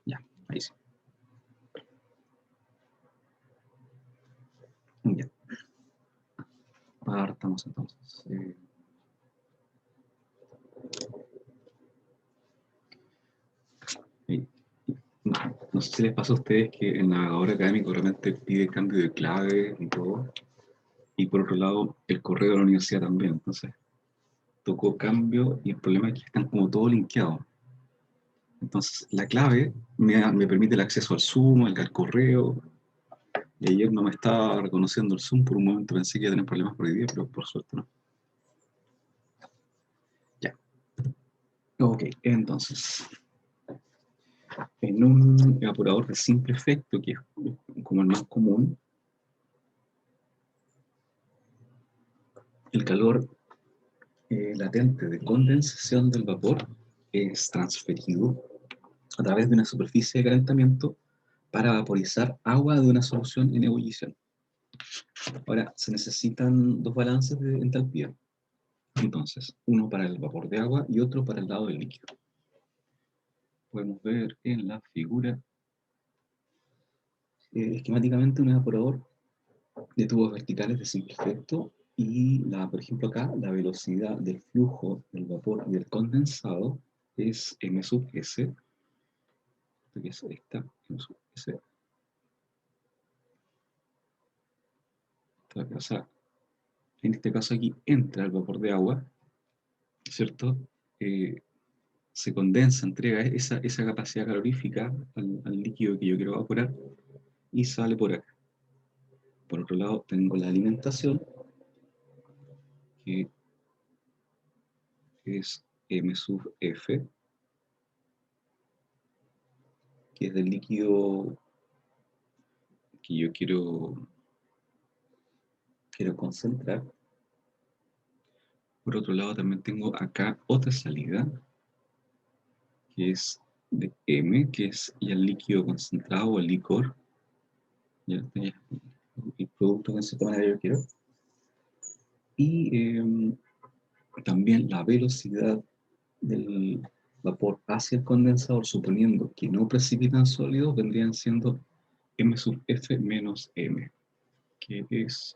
Ya, ahí sí. Ya. Partamos entonces. No, no sé si les pasa a ustedes que el navegador académico realmente pide cambio de clave y todo. Y por otro lado, el correo de la universidad también. Entonces, tocó cambio y el problema es que están como todo linkeados. Entonces, la clave me permite el acceso al Zoom, al correo. Y ayer no me estaba reconociendo el Zoom. Por un momento pensé que iba a tener problemas por hoy día, pero por suerte no. Ya. Ok, entonces, en un evaporador de simple efecto, que es como el más común, el calor latente de condensación del vapor es transferido a través de una superficie de calentamiento para vaporizar agua de una solución en ebullición. Ahora, se necesitan dos balances de entalpía. Entonces, uno para el vapor de agua y otro para el lado del líquido. Podemos ver en la figura esquemáticamente un evaporador de tubos verticales de simple efecto y, por ejemplo acá, la velocidad del flujo del vapor y del condensado es m sub s, que es esta, m sub s. O sea, en este caso aquí entra el vapor de agua, ¿cierto? Se condensa, entrega esa capacidad calorífica al líquido que yo quiero evaporar y sale por acá. Por otro lado, tengo la alimentación, que es m sub f, que es del líquido que yo quiero concentrar. Por otro lado, también tengo acá otra salida, que es de M, que es ya el líquido concentrado o el licor. Ya, el producto que en cierta manera yo quiero. Y también la velocidad del vapor hacia el condensador, suponiendo que no precipitan sólidos, vendrían siendo m sub f menos m, que es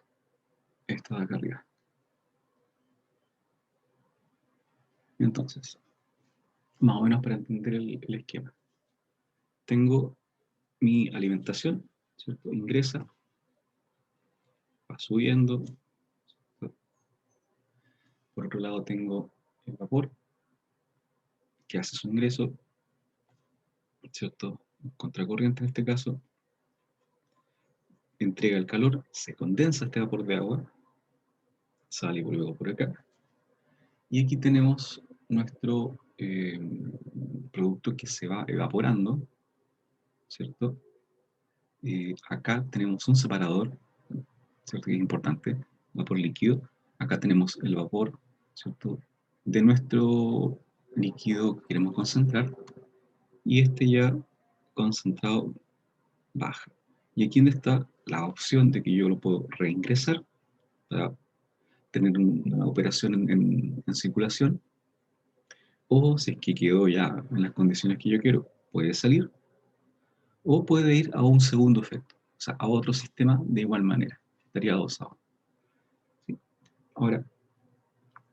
esta de acá arriba. Entonces, más o menos para entender el esquema. Tengo mi alimentación, ¿cierto? Ingresa, va subiendo. Por otro lado tengo el vapor, que hace su ingreso, ¿cierto? Contracorriente en este caso, entrega el calor, se condensa este vapor de agua, sale luego por acá. Y aquí tenemos nuestro producto que se va evaporando, ¿cierto? Acá tenemos un separador, ¿cierto? Que es importante, vapor líquido. Acá tenemos el vapor, ¿cierto? De nuestro líquido que queremos concentrar. Y este ya concentrado baja. Y aquí donde está la opción de que yo lo puedo reingresar para tener una operación en circulación, o si es que quedó ya en las condiciones que yo quiero, puede salir, o puede ir a un segundo efecto, o sea, a otro sistema de igual manera, estaría adosado. ¿Sí? Ahora,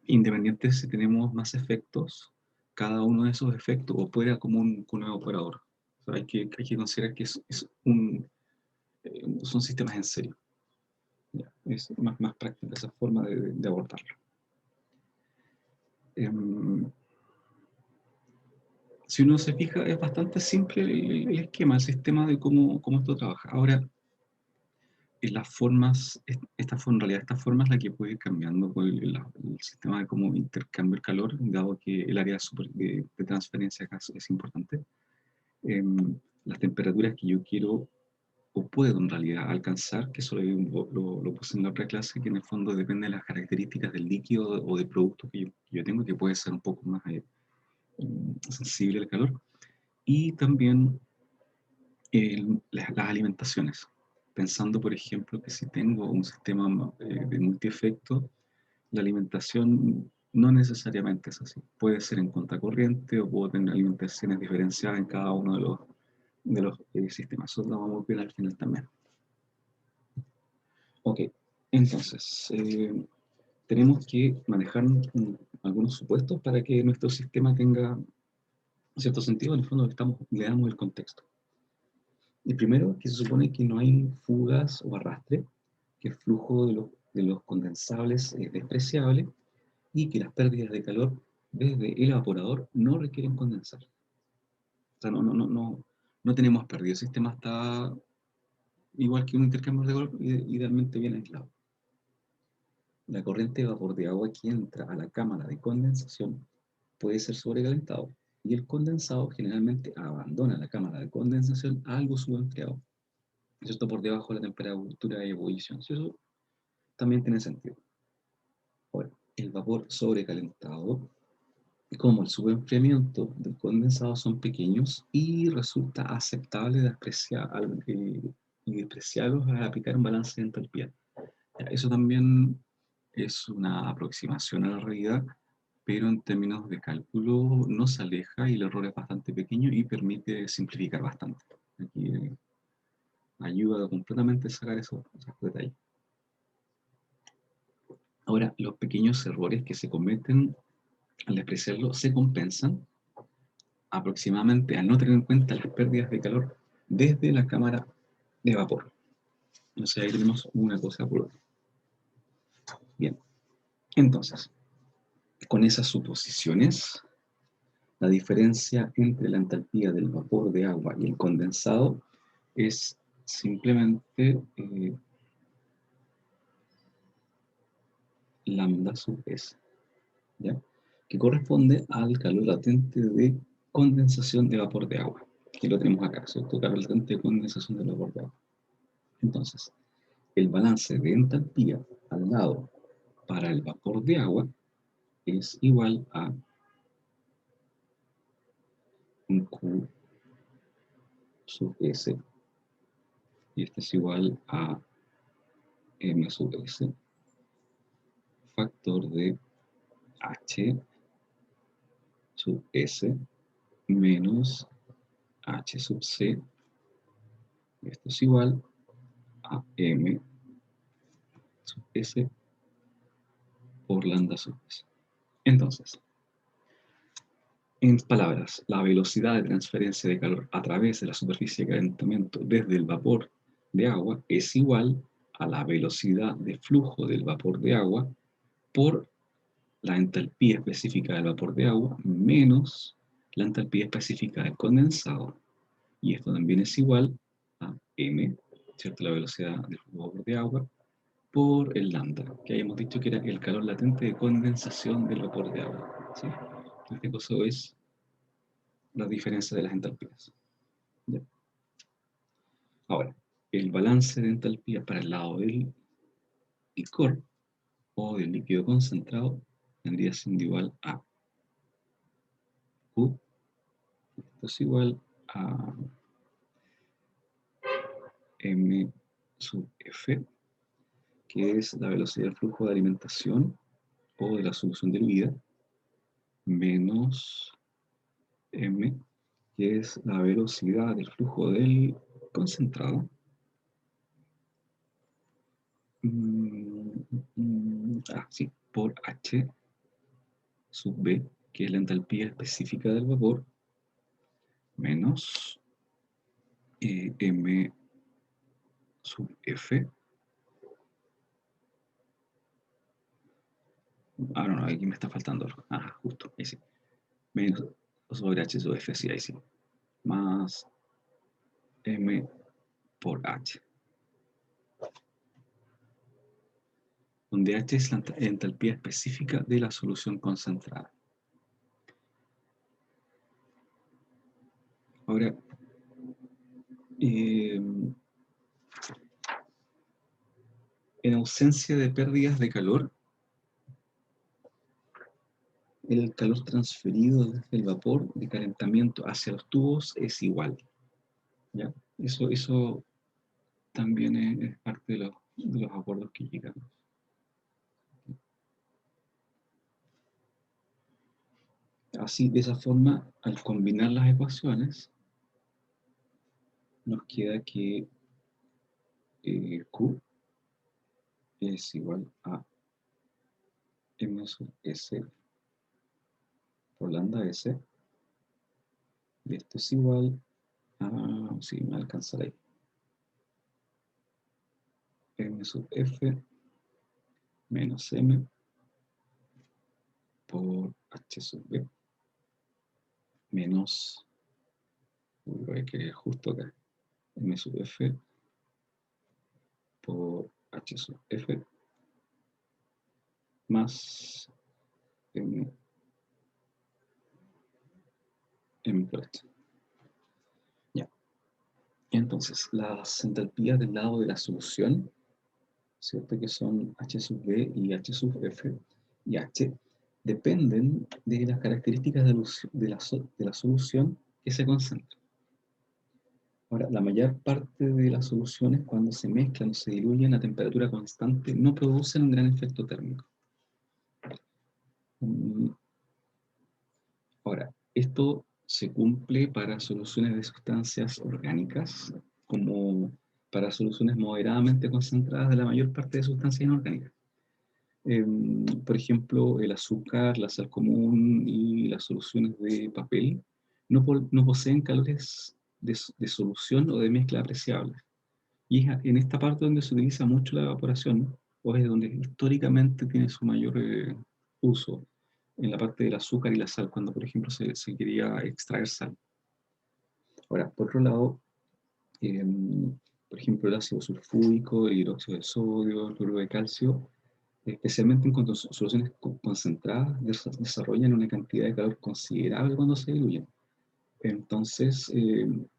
independiente si tenemos más efectos, cada uno de esos efectos opera como un operador. O sea, hay que considerar que son sistemas en serio. Ya, es más práctica esa forma de abordarlo. Si uno se fija, es bastante simple el esquema, el sistema de cómo esto trabaja. Ahora, en las formas, esta forma es la que puede ir cambiando por el sistema de cómo intercambio el calor, dado que el área de transferencia acá es importante. Las temperaturas que yo quiero o puedo en realidad alcanzar, que eso lo puse en la otra clase, que en el fondo depende de las características del líquido o del producto que yo tengo, que puede ser un poco más sensible al calor. Y también las alimentaciones. Pensando, por ejemplo, que si tengo un sistema de multiefecto, la alimentación no necesariamente es así. Puede ser en contracorriente o puedo tener alimentaciones diferenciadas en cada uno de los sistemas. Eso lo vamos a ver al final también. Ok, entonces, tenemos que manejar algunos supuestos para que nuestro sistema tenga cierto sentido. En el fondo le damos el contexto. El primero, que se supone que no hay fugas o arrastre, que el flujo de los condensables es despreciable y que las pérdidas de calor desde el evaporador no requieren condensar. O sea, no tenemos pérdida. El sistema está igual que un intercambio de calor, idealmente bien aislado. La corriente de vapor de agua que entra a la cámara de condensación puede ser sobrecalentado y el condensado generalmente abandona la cámara de condensación a algo subenfriado, ¿cierto? Por debajo de la temperatura de ebullición. Eso también tiene sentido. Ahora, el vapor sobrecalentado, como el subenfriamiento del condensado, son pequeños y resulta aceptable y despreciarlos al aplicar un balance de entalpía. Eso también es una aproximación a la realidad, pero en términos de cálculo no se aleja y el error es bastante pequeño y permite simplificar bastante. Aquí ayuda completamente a sacar esos detalles. Ahora, los pequeños errores que se cometen al despreciarlo se compensan aproximadamente al no tener en cuenta las pérdidas de calor desde la cámara de vapor. O sea, ahí tenemos una cosa por otra. Bien, entonces, con esas suposiciones, la diferencia entre la entalpía del vapor de agua y el condensado es simplemente lambda sub S, ¿ya? Que corresponde al calor latente de condensación de vapor de agua, que lo tenemos acá, ¿cierto? Calor latente de condensación del vapor de agua. Entonces, el balance de entalpía al lado para el vapor de agua es igual a un Q sub S, y este es igual a M sub S, factor de H sub S menos H sub C, y esto es igual a M sub S por lambda sub S. Entonces, en palabras, la velocidad de transferencia de calor a través de la superficie de calentamiento desde el vapor de agua es igual a la velocidad de flujo del vapor de agua por la entalpía específica del vapor de agua menos la entalpía específica del condensado. Y esto también es igual a m, ¿cierto? La velocidad del vapor de agua por el lambda, que habíamos dicho que era el calor latente de condensación del vapor de agua, ¿sí? Este coso es la diferencia de las entalpías. ¿Ya? Ahora, el balance de entalpía para el lado del licor o del líquido concentrado tendría siendo igual a Q, esto es igual a M sub F, que es la velocidad del flujo de alimentación o de la solución diluida, menos M, que es la velocidad del flujo del concentrado. Sí, por H sub B, que es la entalpía específica del vapor, menos M sub F. No, aquí me está faltando algo. Justo, ahí sí. Menos sobre H sub F, sí, ahí sí. Más M por H. Donde H es la entalpía específica de la solución concentrada. Ahora, en ausencia de pérdidas de calor, el calor transferido desde el vapor de calentamiento hacia los tubos es igual. ¿Ya? Eso también es parte de los acuerdos que llegamos. Así, de esa forma, al combinar las ecuaciones, nos queda que Q es igual a M sub S por lambda S, y esto es igual a, sí, me alcanzará ahí, M sub F menos M por H sub B menos, voy a querer justo acá, M sub F por H sub F más M por H. Ya. Entonces, las entalpías del lado de la solución, ¿cierto? Que son H sub B y H sub F y H, dependen de las características de la solución que se concentra. Ahora, la mayor parte de las soluciones, cuando se mezclan o se diluyen a temperatura constante, no producen un gran efecto térmico. Ahora, esto se cumple para soluciones de sustancias orgánicas, como para soluciones moderadamente concentradas de la mayor parte de sustancias inorgánicas. Por ejemplo, el azúcar, la sal común y las soluciones de papel no poseen calores de solución o de mezcla apreciables. Y es en esta parte donde se utiliza mucho la evaporación, o es donde históricamente tiene su mayor uso, en la parte del azúcar y la sal, cuando por ejemplo se quería extraer sal. Ahora, por otro lado, eh, por ejemplo, el ácido sulfúrico, el hidróxido de sodio, el cloruro de calcio, especialmente en cuanto a soluciones concentradas, desarrollan una cantidad de calor considerable cuando se diluyen. Entonces,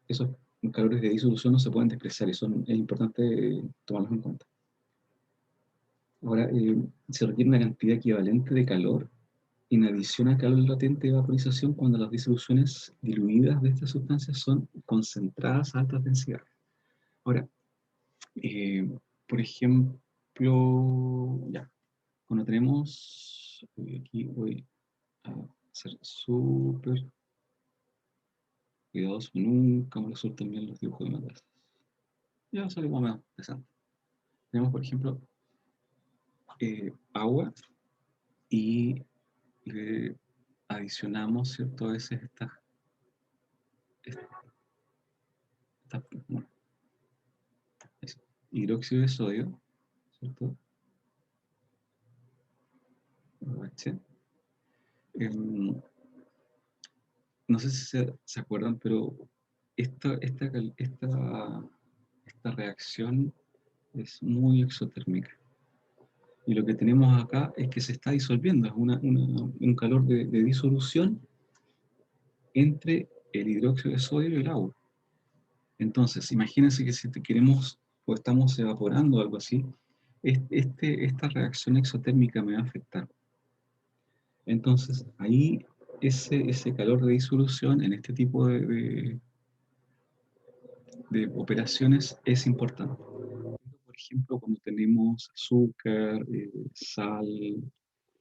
esos calores de disolución no se pueden despreciar y es importante tomarlos en cuenta. Ahora, se requiere una cantidad equivalente de calor en adición al calor latente de vaporización cuando las disoluciones diluidas de estas sustancias son concentradas a altas densidades. Ahora, eh, por ejemplo, ya, cuando tenemos, aquí voy a ser súper cuidadoso, nunca me resultan bien los dibujos de matas. Ya sale más o menos interesante. Tenemos, por ejemplo, agua y le adicionamos, ¿cierto? A veces bueno, hidróxido de sodio, ¿cierto? OH. No sé si se acuerdan, pero esta, esta, esta reacción es muy exotérmica. Y lo que tenemos acá es que se está disolviendo, es un calor de disolución entre el hidróxido de sodio y el agua. Entonces, imagínense que si queremos o estamos evaporando o algo así, esta reacción exotérmica me va a afectar. Entonces, ahí ese calor de disolución en este tipo de operaciones es importante. Por ejemplo, cuando tenemos azúcar, sal,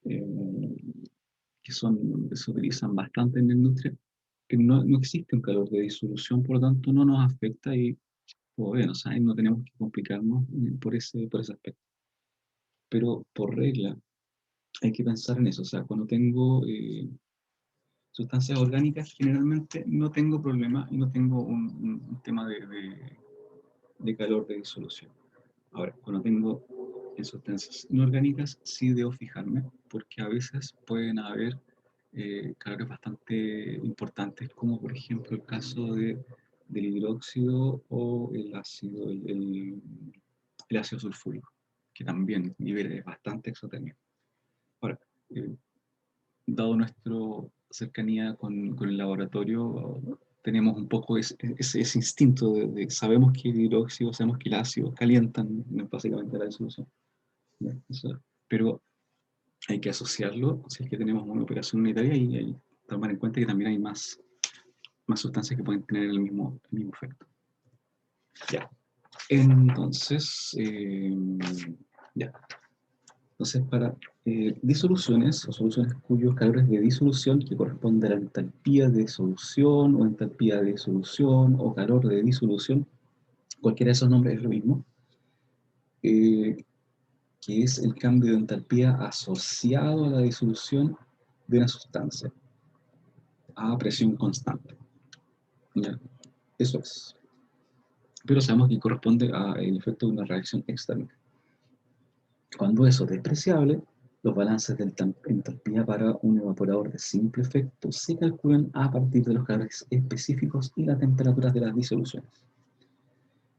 que se utilizan bastante en la industria, que no existe un calor de disolución, por lo tanto no nos afecta y todo bien, o sea, no tenemos que complicarnos por ese aspecto. Pero por regla hay que pensar en eso, o sea, cuando tengo sustancias orgánicas generalmente no tengo problema y no tengo un tema de calor de disolución. Ahora, cuando tengo en sustancias inorgánicas sí debo fijarme porque a veces pueden haber calores bastante importantes, como por ejemplo el caso del hidróxido o el ácido sulfúrico, que también nivel bastante exotérmico. Ahora, dado nuestra cercanía con el laboratorio, tenemos un poco ese instinto sabemos que el hidróxido, sabemos que el ácido calientan básicamente la disolución. Pero hay que asociarlo si es que tenemos una operación unitaria y hay que tomar en cuenta que también hay más sustancias que pueden tener el mismo efecto. Ya. Entonces, ya. Entonces, para disoluciones o soluciones cuyos calores de disolución que corresponden a la entalpía de solución o entalpía de solución o calor de disolución Cualquiera de esos nombres es lo mismo, que es el cambio de entalpía asociado a la disolución de una sustancia a presión constante. ¿Ya? Eso es. Pero sabemos que corresponde al efecto de una reacción extérmica. Cuando eso es despreciable, los balances de entalpía para un evaporador de simple efecto se calculan a partir de los calores específicos y las temperaturas de las disoluciones.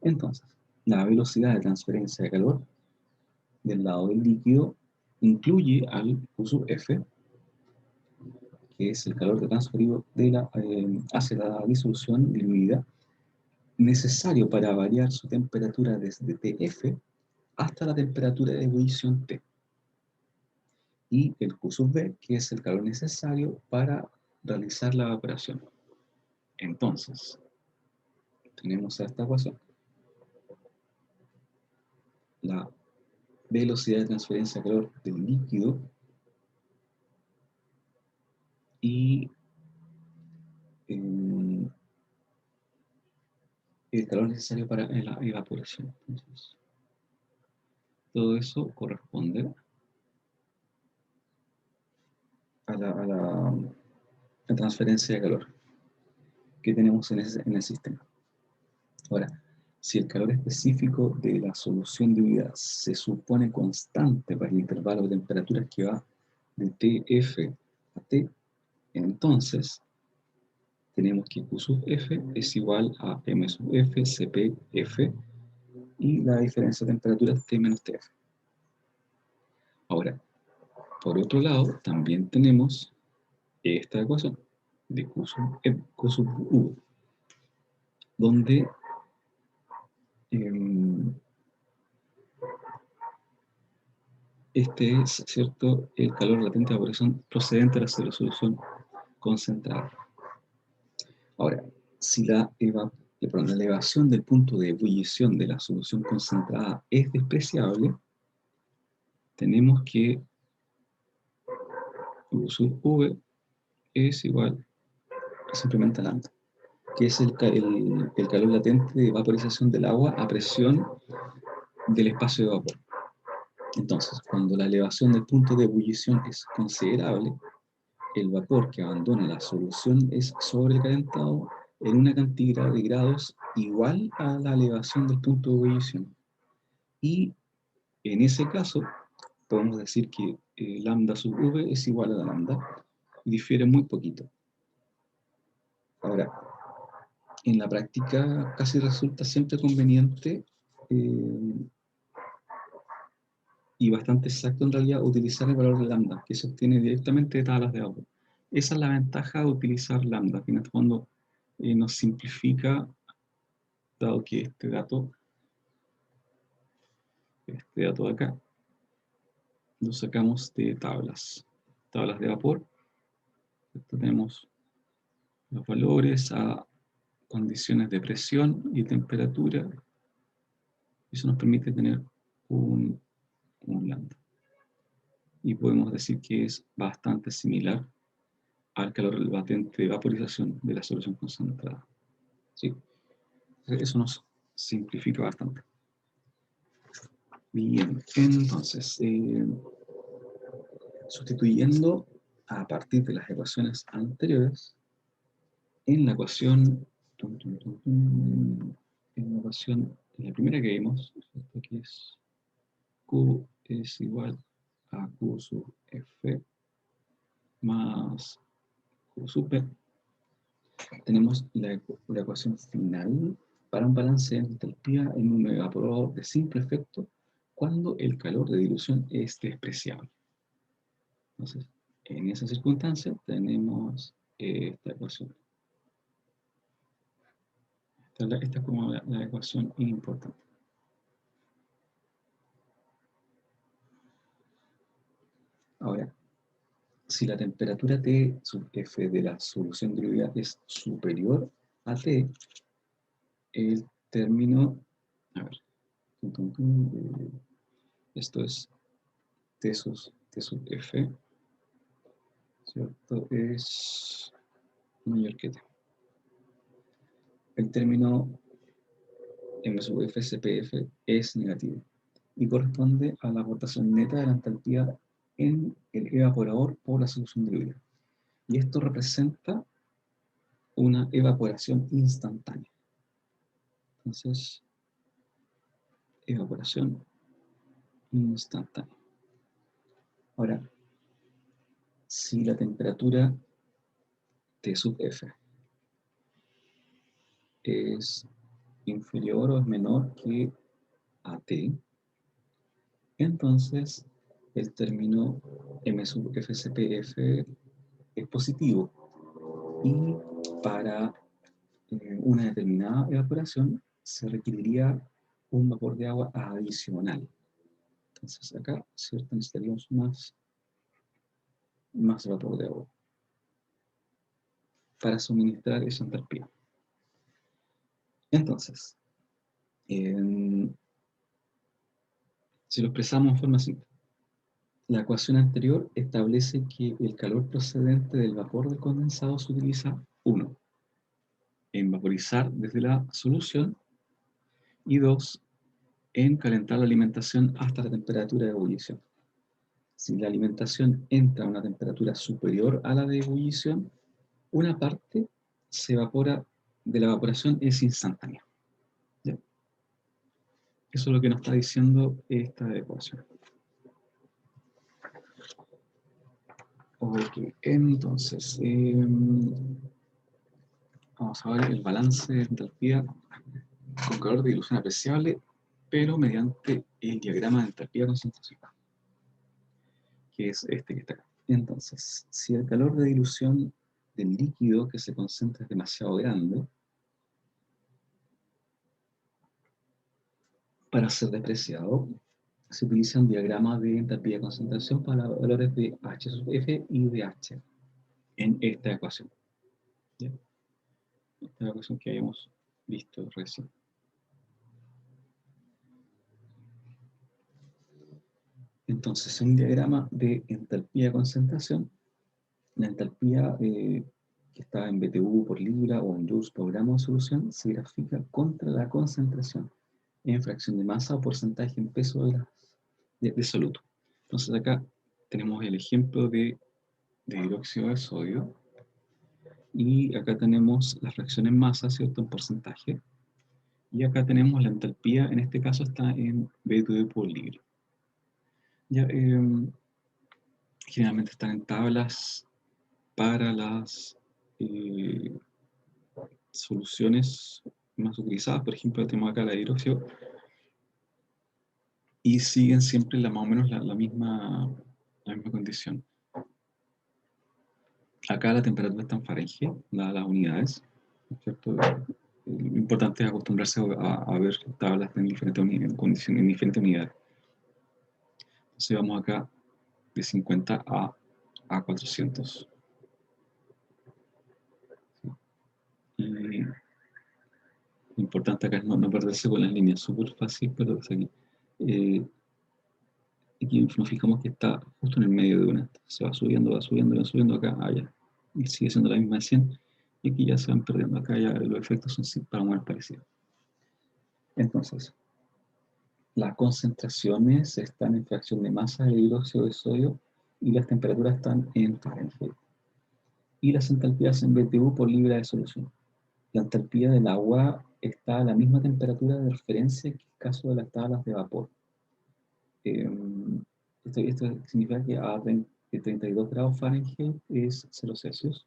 Entonces, la velocidad de transferencia de calor del lado del líquido incluye al Q sub F, que es el calor transferido hacia la disolución diluida, necesario para variar su temperatura desde TF hasta la temperatura de ebullición T. Y el Q sub V, que es el calor necesario para realizar la evaporación. Entonces, tenemos a esta ecuación. La velocidad de transferencia de calor del líquido y el calor necesario para la evaporación. Entonces, todo eso corresponde a la transferencia de calor que tenemos en el sistema. Ahora, si el calor específico de la solución de diluida se supone constante para el intervalo de temperaturas que va de TF a T, entonces tenemos que Q sub F es igual a M sub F, Cp, F, y la diferencia de temperaturas T menos Tf. Ahora, por otro lado, también tenemos esta ecuación de Q sub U, donde este es, ¿cierto?, el calor latente de evaporación procedente de la solución concentrada. Ahora, si la elevación del punto de ebullición de la solución concentrada es despreciable, tenemos que U sub V es igual simplemente a lambda, que es el calor latente de vaporización del agua a presión del espacio de vapor. Entonces, cuando la elevación del punto de ebullición es considerable, el vapor que abandona la solución es sobrecalentado en una cantidad de grados igual a la elevación del punto de ebullición. Y en ese caso, podemos decir que lambda sub V es igual a la lambda, y difiere muy poquito. Ahora, en la práctica casi resulta siempre conveniente y bastante exacto en realidad utilizar el valor de lambda, que se obtiene directamente de tablas de vapor. Esa es la ventaja de utilizar lambda, que en el fondo nos simplifica, dado que este dato de acá, lo sacamos de tablas de vapor. Esto tenemos los valores a condiciones de presión y temperatura. Eso nos permite tener un lambda. Y podemos decir que es bastante similar al calor latente de vaporización de la solución concentrada. ¿Sí? Eso nos simplifica bastante. Bien, entonces, sustituyendo a partir de las ecuaciones anteriores, en la ecuación, en la primera que vimos, que es Q es igual a Q sub F más Q sub P, tenemos la ecuación final para un balance de entalpía en un evaporador de simple efecto cuando el calor de dilución es despreciable. Entonces, en esa circunstancia tenemos esta ecuación. Esta es como la ecuación importante. Ahora, si la temperatura T sub F de la solución diluida es superior a T, el término, a ver, esto es T sub F, ¿cierto? Es mayor que T. El término M sub F CPF es negativo y corresponde a la aportación neta de la entalpía en el evaporador por la solución diluida. Y esto representa una evaporación instantánea. Entonces, evaporación instantánea. Ahora, si la temperatura T sub F es inferior o es menor que AT, entonces el término M sub FCPF es positivo y para una determinada evaporación se requeriría un vapor de agua adicional. Entonces acá, ¿cierto? Necesitaríamos más vapor de agua para suministrar esa entalpía. Entonces, si lo expresamos en forma simple, la ecuación anterior establece que el calor procedente del vapor del condensado se utiliza, 1, en vaporizar desde la solución, y 2, en calentar la alimentación hasta la temperatura de ebullición. Si la alimentación entra a una temperatura superior a la de ebullición, una parte se evapora, de la evaporación es instantánea. ¿Ya? Eso es lo que nos está diciendo esta ecuación. Ok, entonces, vamos a ver el balance de entalpía con calor de dilución apreciable, pero mediante el diagrama de entalpía concentración, que es este que está acá. Entonces, si el calor de dilución del líquido que se concentra es demasiado grande, para ser despreciado, se utiliza un diagrama de entalpía de concentración para valores de H sub F y de H en esta ecuación. ¿Ya? Esta ecuación que habíamos visto recién. Entonces, en un diagrama de entalpía de concentración, la entalpía que está en BTU por libra o en joules por gramo de solución se grafica contra la concentración en fracción de masa o porcentaje en peso de soluto. Entonces acá tenemos el ejemplo de hidróxido de sodio y acá tenemos la fracción en masa, ¿cierto? En porcentaje. Y acá tenemos la entalpía, en este caso está en BTU por libra. Ya, generalmente están en tablas para las soluciones más utilizadas, por ejemplo, tenemos acá la de hidróxido, y siguen siempre más o menos la misma condición. Acá la temperatura está en Fahrenheit, las unidades, ¿cierto? Lo importante es acostumbrarse a ver tablas en diferentes unidades. Entonces vamos acá de 50 a 400. Y lo importante acá es no perderse con las líneas, súper fácil, pero es aquí. Aquí nos fijamos que está justo en el medio de una. Se va subiendo, va subiendo acá, allá. Y sigue siendo la misma de 100. Y aquí ya se van perdiendo. Acá ya los efectos son para muy parecidos. Entonces, las concentraciones están en fracción de masa del hidróxido de sodio y las temperaturas están en Fahrenheit. Y las entalpías en BTU por libra de solución. La entalpía del agua está a la misma temperatura de referencia que el caso de las tablas de vapor. Esto significa que a 32 grados Fahrenheit es 0 Celsius,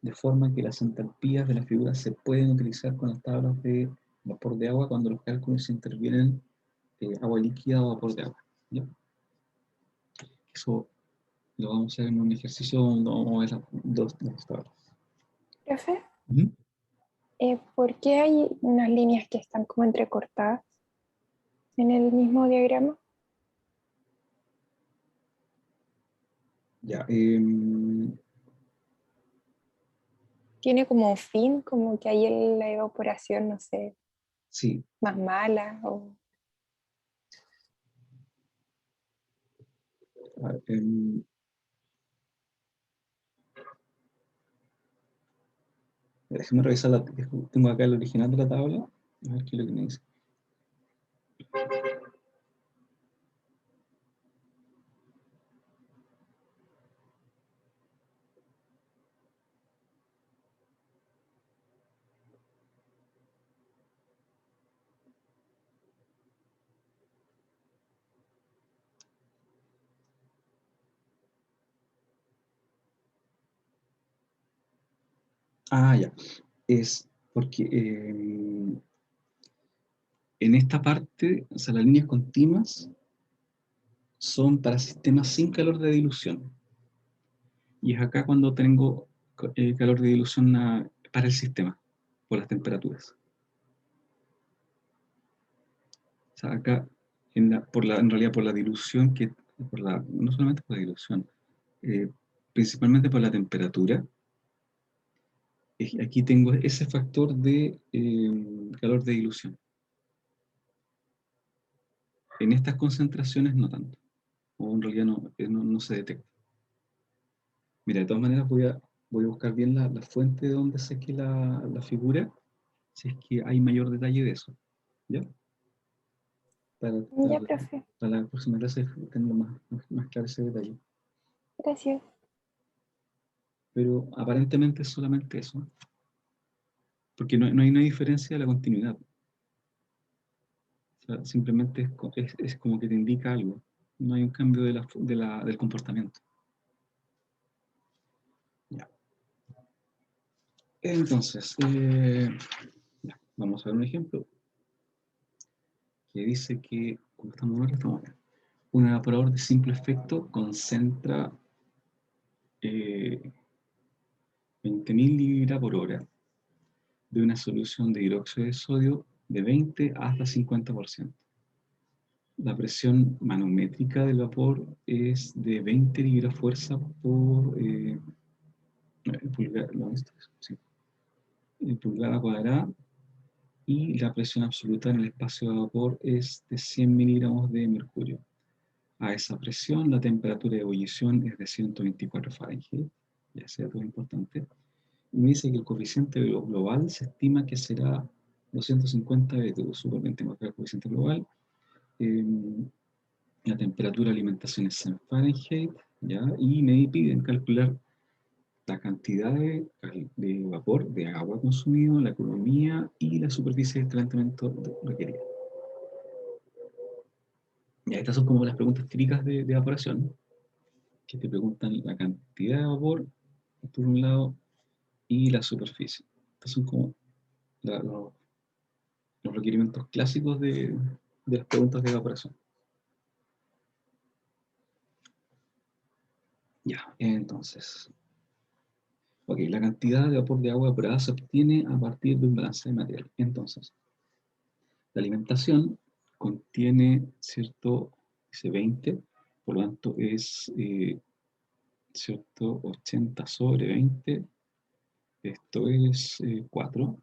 de forma que las entalpías de la figura se pueden utilizar con las tablas de vapor de agua cuando los cálculos intervienen agua líquida o vapor de agua. ¿Ya? Eso lo vamos a hacer en un ejercicio donde vamos a ver dos tablas. Profe, ¿Mm? ¿por qué hay unas líneas que están como entrecortadas en el mismo diagrama? Ya, Tiene como un fin, como que hay la evaporación, no sé, sí. más mala o... A ver, déjame revisar tengo acá el original de la tabla, a ver qué es lo que me dice. Ah, ya. Es porque en esta parte, o sea, las líneas continuas son para sistemas sin calor de dilución. Y es acá cuando tengo calor de dilución para el sistema, por las temperaturas. O sea, acá, en realidad por la dilución, no solamente por la dilución, principalmente por la temperatura, aquí tengo ese factor de calor de dilución. En estas concentraciones no tanto, o en realidad no se detecta. Mira, de todas maneras voy a buscar bien la fuente de donde saqué la figura, si es que hay mayor detalle de eso, ¿ya? Para, Ya, para- profe. para la próxima clase tengo más claro ese detalle. Gracias. Pero aparentemente es solamente eso, porque no hay una diferencia de la continuidad. O sea, simplemente es como que te indica algo. No hay un cambio del comportamiento. Ya. Entonces, ya, vamos a ver un ejemplo que dice que, como estamos ahora, estamos bien. Un evaporador de simple efecto concentra 20.000 libras por hora de una solución de hidróxido de sodio de 20 hasta 50%. La presión manométrica del vapor es de 20 libras fuerza por pulgada, no, sí, pulgada cuadrada, y la presión absoluta en el espacio de vapor es de 100 miligramos de mercurio. A esa presión, la temperatura de ebullición es de 124 Fahrenheit, ya sea todo importante. Y me dice que el coeficiente global se estima que será 250 BTU, súper tengo acá el coeficiente global. Eh, la temperatura de alimentación es en Fahrenheit, ¿ya? Y me piden calcular la cantidad de vapor, de agua consumido, la economía y la superficie de calentamiento requerida. Ya, estas son como las preguntas típicas de evaporación, que te preguntan la cantidad de vapor, por un lado, y la superficie. Estos son como los requerimientos clásicos de las preguntas de evaporación. Ya, entonces, ok, la cantidad de vapor de agua evaporada se obtiene a partir de un balance de material. Entonces, la alimentación contiene, ¿cierto? Dice 20, por lo tanto es, ¿cierto? 80 sobre 20, esto es 4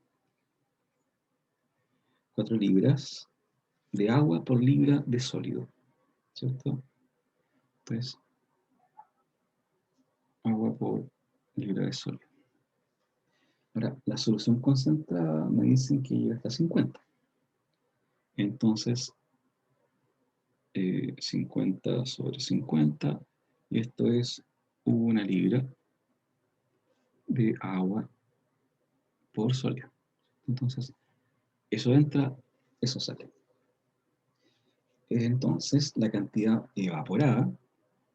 libras de agua por libra de sólido, ¿cierto? Entonces, agua por libra de sólido. Ahora, la solución concentrada me dicen que llega hasta 50. Entonces, 50 sobre 50, y esto es 1 libra de agua por sólido. Entonces, eso entra, eso sale. Entonces, la cantidad evaporada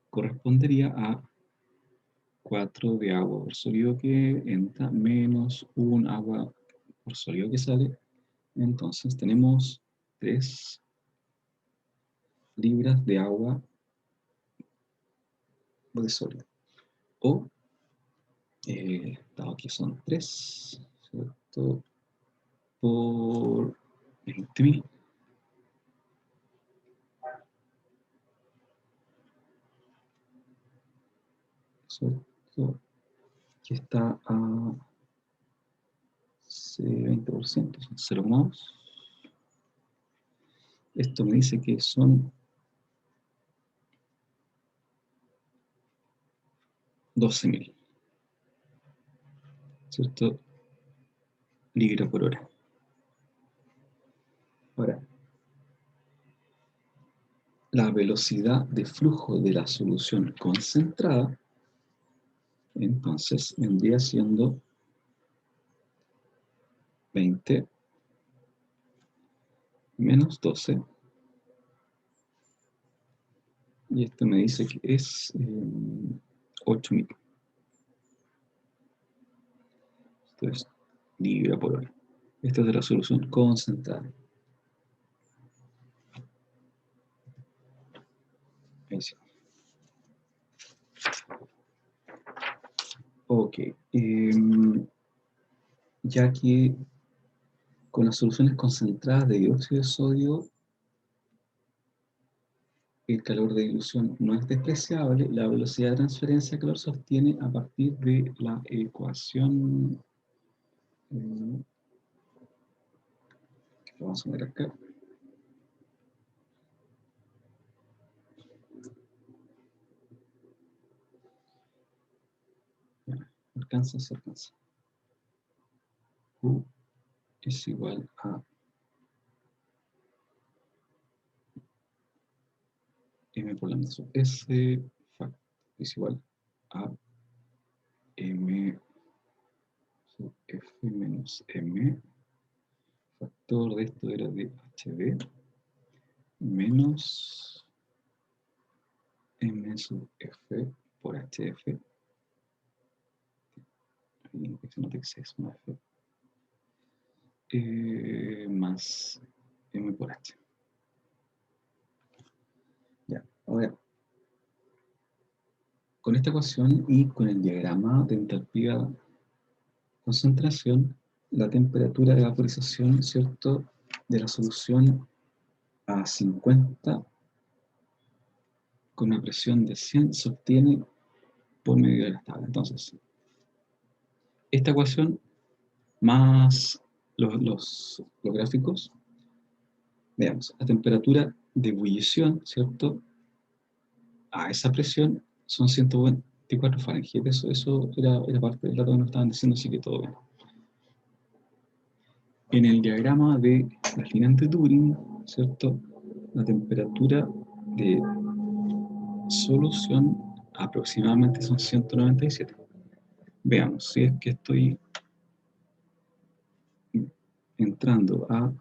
correspondería a 4 de agua por sólido que entra menos 1 agua por sólido que sale. Entonces, tenemos 3 libras de agua de sólido. O, dado que son 3, ¿cierto? Por 20.000. ¿Cierto? Que está a 20%, son 0,2. Esto me dice que son 12.000, ¿cierto? Libra por hora. Ahora, la velocidad de flujo de la solución concentrada, entonces vendría siendo 20 menos 12, y esto me dice que es 8.000. Esto es libra por hora. Esta es de la solución concentrada. Ahí sí. Ok. Ya que con las soluciones concentradas de dióxido de sodio, el calor de dilución no es despreciable, la velocidad de transferencia de calor se obtiene a partir de la ecuación que vamos a ver acá. Ya, alcanza, se alcanza. Q es igual a M por lambda sub S, es igual a M sub F menos M. Factor de esto era de HB menos M sub F por HF. Y se nota que es una F. Más M por H. Ya, ahora, con esta ecuación y con el diagrama de entalpía concentración, la temperatura de vaporización, ¿cierto?, de la solución a 50 con una presión de 100 se obtiene por medio de la tabla. Entonces, esta ecuación más los gráficos, veamos, la temperatura de ebullición, ¿cierto?, a esa presión son 124 Fahrenheit. Eso era parte del dato que nos estaban diciendo, así que todo bien. En el diagrama de las líneas de Turing, ¿cierto?, la temperatura de solución aproximadamente son 197. Veamos, si es que estoy entrando a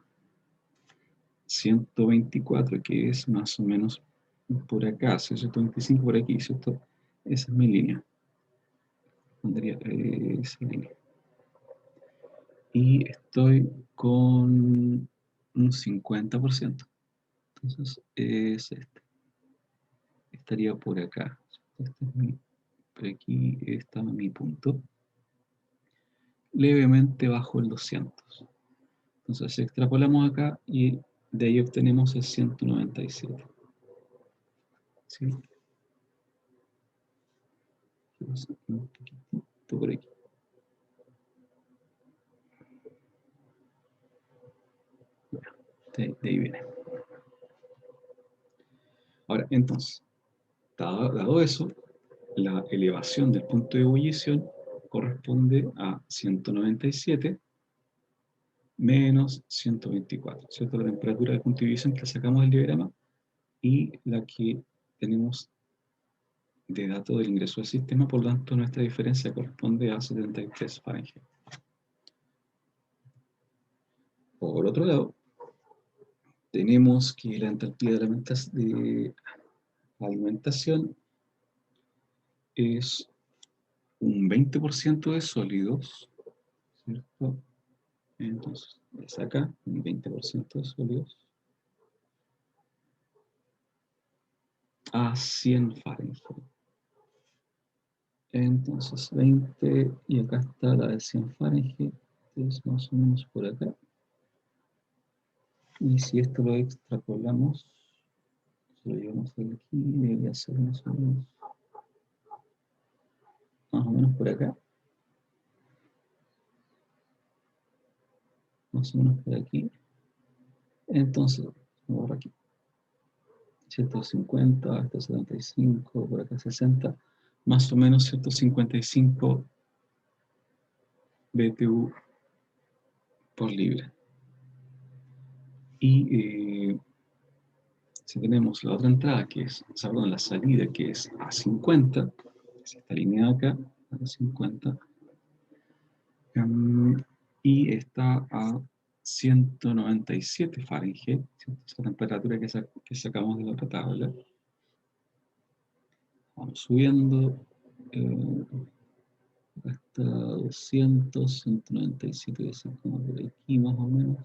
124, que es más o menos por acá, 125 por aquí, ¿cierto? Esa es mi línea. Pondría esa línea. Y estoy con un 50%. Entonces es este. Estaría por acá. Por aquí está mi punto. Levemente bajo el 200. Entonces extrapolamos acá y de ahí obtenemos el 197. ¿Sí? Un poquitito por aquí. De ahí viene. Ahora, entonces, dado eso, la elevación del punto de ebullición corresponde a 197 menos 124, ¿cierto? La temperatura del punto de ebullición que sacamos del diagrama y la que tenemos de dato del ingreso al sistema, por lo tanto nuestra diferencia corresponde a 73 Fahrenheit. Por otro lado, tenemos que la entalpía de alimentación es un 20% de sólidos, ¿cierto? Entonces, es acá, un 20% de sólidos a 100 Fahrenheit. Entonces, 20, y acá está la de 100 Fahrenheit, que es más o menos por acá. Y si esto lo extrapolamos, lo llevamos aquí, debería ser más o menos por acá. Más o menos por aquí. Entonces, borro aquí. 150, hasta 75, por acá 60, más o menos 155 BTU por libra. Y Si tenemos la otra entrada, que es, perdón, la salida, que es a 50, es esta línea de acá, a 50, y está a 197 Fahrenheit, ¿cierto? Esa temperatura que sacamos de la otra tabla. Vamos subiendo hasta 200, 197, que son como por aquí más o menos,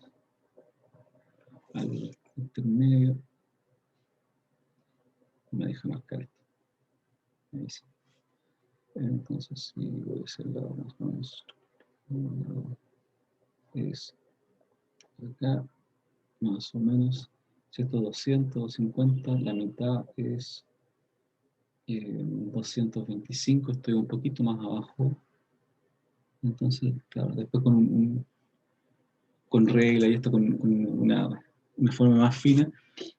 al intermedio. Me deja marcar esto. Ahí sí. Entonces, si voy a hacer la más o menos, es acá, más o menos, si esto es 250, la mitad es 225, estoy un poquito más abajo. Entonces, claro, después con regla y esto con una forma más fina,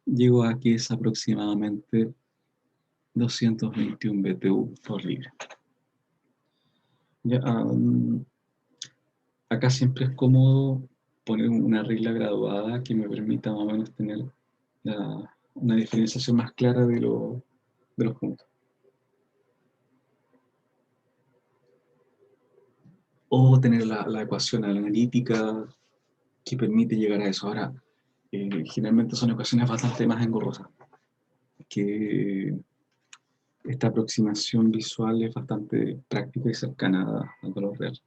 llego a que es aproximadamente 221 BTU por libre. Ya, acá siempre es cómodo poner una regla graduada que me permita más o menos tener una diferenciación más clara de los puntos. O tener la ecuación analítica que permite llegar a eso. Ahora, generalmente son ecuaciones bastante más engorrosas, que esta aproximación visual es bastante práctica y cercana al valor real.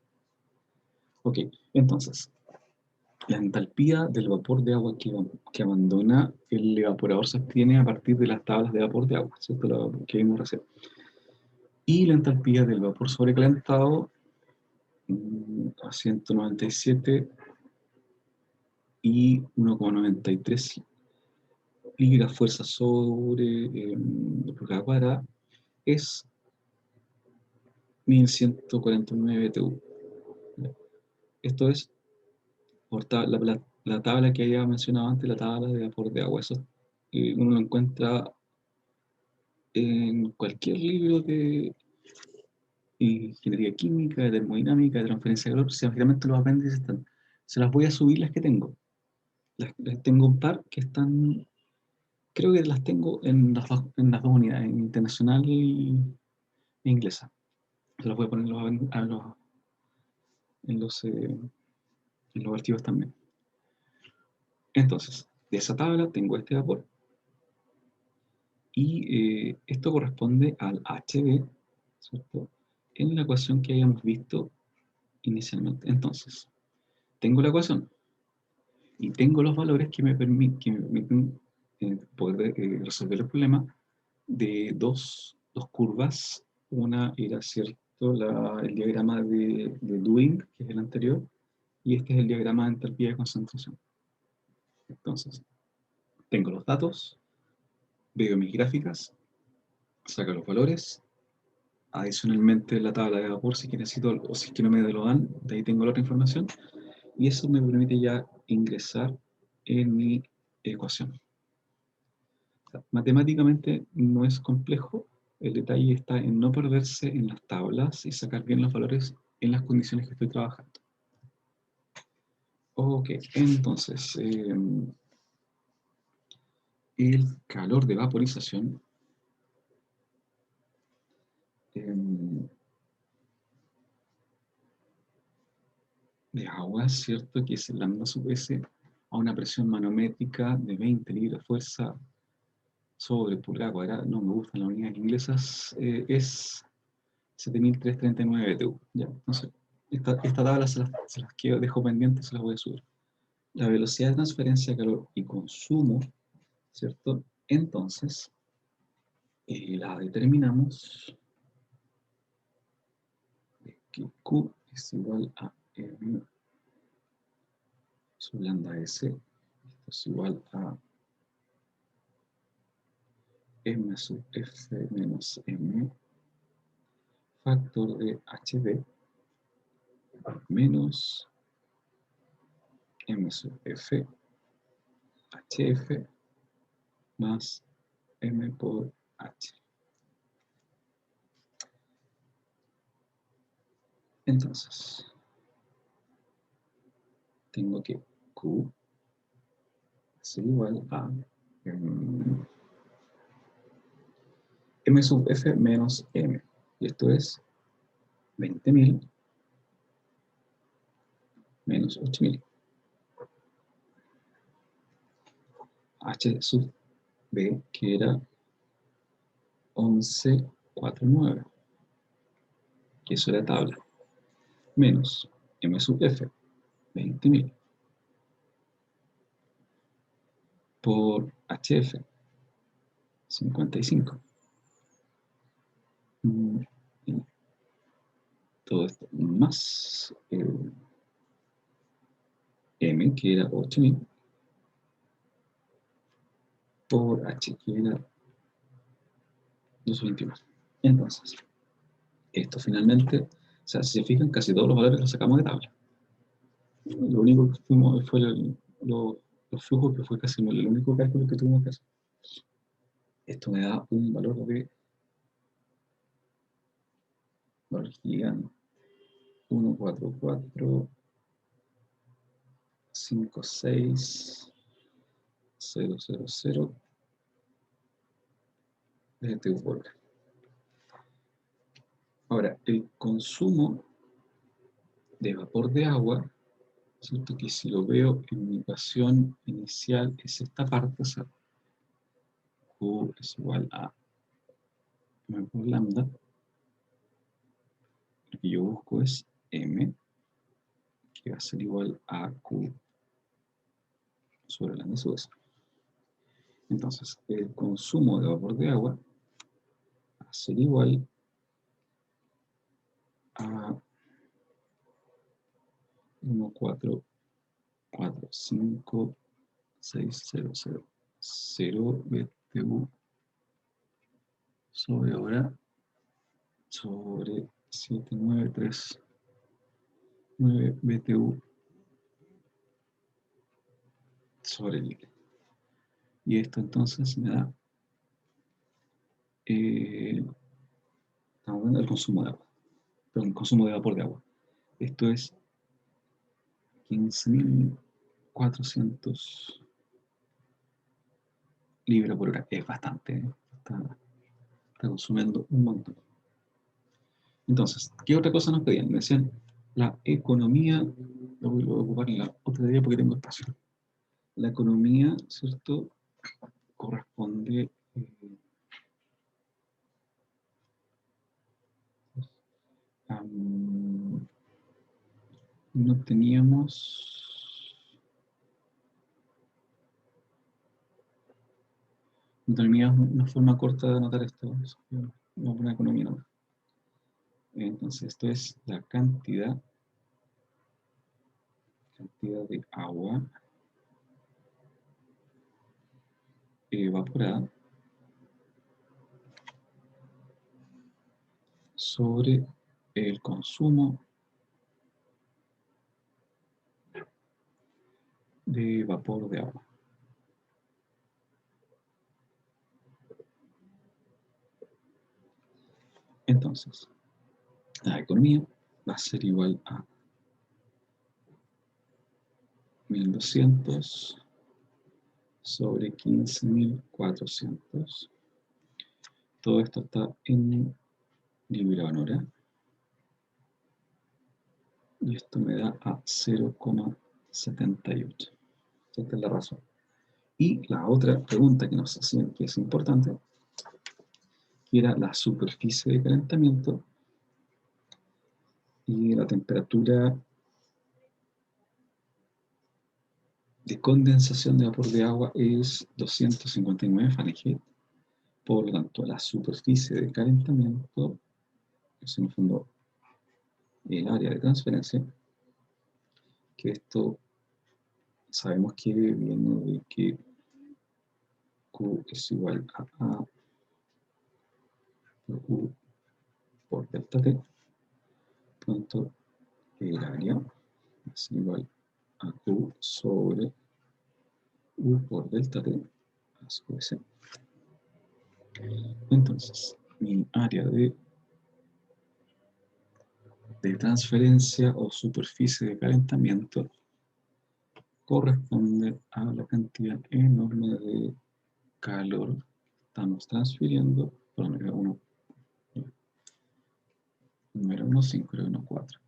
Ok, entonces, la entalpía del vapor de agua que abandona el evaporador se obtiene a partir de las tablas de vapor de agua, ¿cierto? Lo que vimos recién. Y la entalpía del vapor sobrecalentado a 197 y 1,93 libras fuerza sobre pulgada cuadrada es 1149 TU. Esto es por la tabla que había mencionado antes, la tabla de vapor de agua. Eso uno lo encuentra en cualquier libro de ingeniería química, de termodinámica, de transferencia de calor. Generalmente los apéndices están. Se las voy a subir las que tengo. Las tengo un par que están, creo que las tengo en las dos unidades, en internacional e inglesa. Se las voy a poner en los archivos también. Entonces, de esa tabla tengo este vapor y esto corresponde al HB, ¿cierto? En la ecuación que habíamos visto inicialmente. Entonces, tengo la ecuación y tengo los valores que me permiten poder resolver el problema de dos curvas. Una era, ¿cierto?, el diagrama de Dewing, que es el anterior, y este es el diagrama de entalpía de concentración. Entonces, tengo los datos, veo mis gráficas, saco los valores, adicionalmente la tabla de vapor si es que necesito, o si es que no me lo dan, de ahí tengo la otra información, y eso me permite ya ingresar en mi ecuación. O sea, matemáticamente no es complejo, el detalle está en no perderse en las tablas y sacar bien los valores en las condiciones que estoy trabajando. Ok, entonces, el calor de vaporización de agua, ¿cierto? Que es lambda sub S a una presión manométrica de 20 libras fuerza sobre pulgada cuadrada. No me gustan las unidades inglesas, es 7.339 BTU. Ya, entonces, esta tabla se las dejo pendientes, se las voy a subir. La velocidad de transferencia de calor y consumo, ¿cierto? Entonces, la determinamos que Q es igual a M sub lambda S, esto es igual a M sub F menos M factor de HB menos M sub F HF más M por H. Entonces, tengo que Q es igual a M sub F menos M. Y esto es 20.000 menos 8.000. H sub B, que era 11.49, que eso era tabla, menos M sub F, 20.000, por HF, 55. Y todo esto más M, que era 8.000, por H, que era 221. Entonces, esto finalmente, o sea, si se fijan, casi todos los valores los sacamos de tabla. Lo único que fuimos fue los flujos, que fue casi el único cálculo que tuvimos que hacer. Esto me da un valor gigante. 1, 4, 4, 5, 6, 0, 0, 0, BTU por hora. Ahora, el consumo de vapor de agua, ¿cierto? Que si lo veo en mi ecuación inicial es esta parte, o sea, Q es igual a M por lambda. Lo que yo busco es M, que va a ser igual a Q sobre lambda sub S. Entonces, el consumo de vapor de agua va a ser igual a 1, 4, 4, 5, 6, 0, 0, 0 BTU sobre hora sobre 7, 9, 3, 9 BTU sobre libre. Y esto entonces me da estamos viendo el consumo de agua, perdón, el consumo de vapor de agua. Esto es 15.400 libras por hora. Es bastante, está consumiendo un montón. Entonces, ¿qué otra cosa nos pedían? Me decían la economía, lo voy a ocupar en la otra idea porque tengo espacio. La economía, ¿cierto? Corresponde no teníamos una forma corta de anotar esto. Vamos a poner economía nomás. Entonces, esto es la cantidad de agua evaporada sobre el consumo de vapor de agua. Entonces, la economía va a ser igual a 1.200 sobre 15.400. Todo esto está en libra hora. Y esto me da a 0,78. Esta es la razón. Y la otra pregunta que nos hacían, que es importante, que era la superficie de calentamiento y la temperatura de condensación de vapor de agua es 259 Fahrenheit. Por lo tanto, la superficie de calentamiento es en el fondo el área de transferencia, que esto sabemos que viene de que Q es igual a por U por delta T, punto el área es igual a Q sobre U por delta T a su S. Entonces, mi área de transferencia o superficie de calentamiento corresponde a la cantidad enorme de calor estamos transfiriendo por omega 1, número 1, 5, número 1, 4.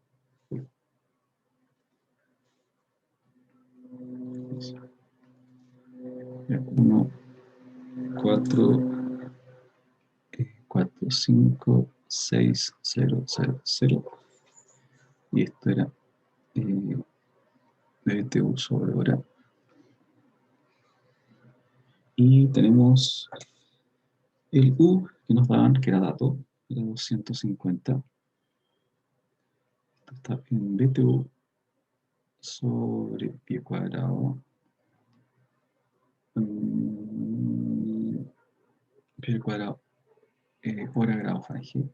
1, 4, 4, 5, 6, 0, 0, 0. Y esto era BTU sobre hora. Y tenemos el U que nos daban, que era dato, era 250. Esto está en BTU sobre pie cuadrado. Pie cuadrado, hora grado Fahrenheit.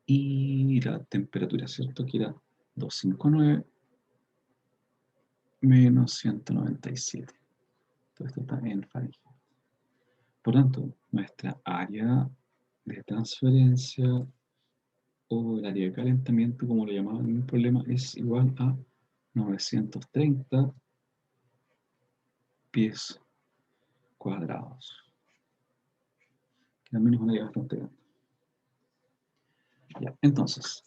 Y la temperatura, ¿cierto? Que era 259 menos 197. Todo esto está en Fahrenheit. Por tanto, nuestra área de transferencia o el área de calentamiento, como lo llamaban en el problema, es igual a 930 pies cuadrados. Que también es una área bastante grande. Ya, entonces,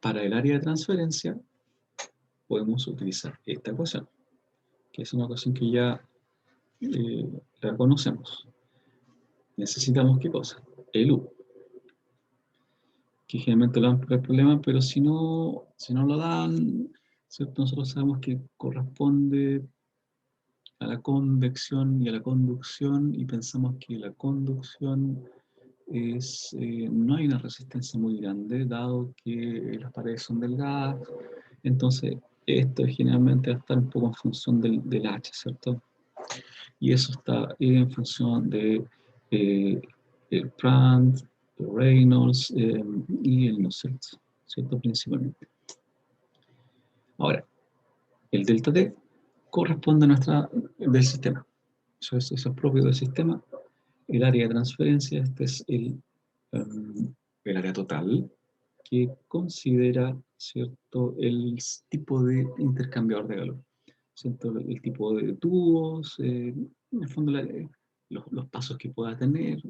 para el área de transferencia podemos utilizar esta ecuación, que es una ecuación que ya la conocemos. Necesitamos ¿qué cosa? El U, que generalmente lo dan por el problema, pero si no lo dan, ¿cierto? Nosotros sabemos que corresponde a la convección y a la conducción, y pensamos que la conducción no hay una resistencia muy grande, dado que las paredes son delgadas. Entonces, esto generalmente va a estar un poco en función del H, ¿cierto? Y eso está en función de el Prandtl, el Reynolds y el Nusselt, ¿cierto? Principalmente. Ahora, el delta T corresponde a del sistema. Eso es propio del sistema. El área de transferencia, este es el área total, que considera, ¿cierto?, el tipo de intercambiador de calor, ¿cierto? El tipo de tubos, en el fondo los pasos que pueda tener,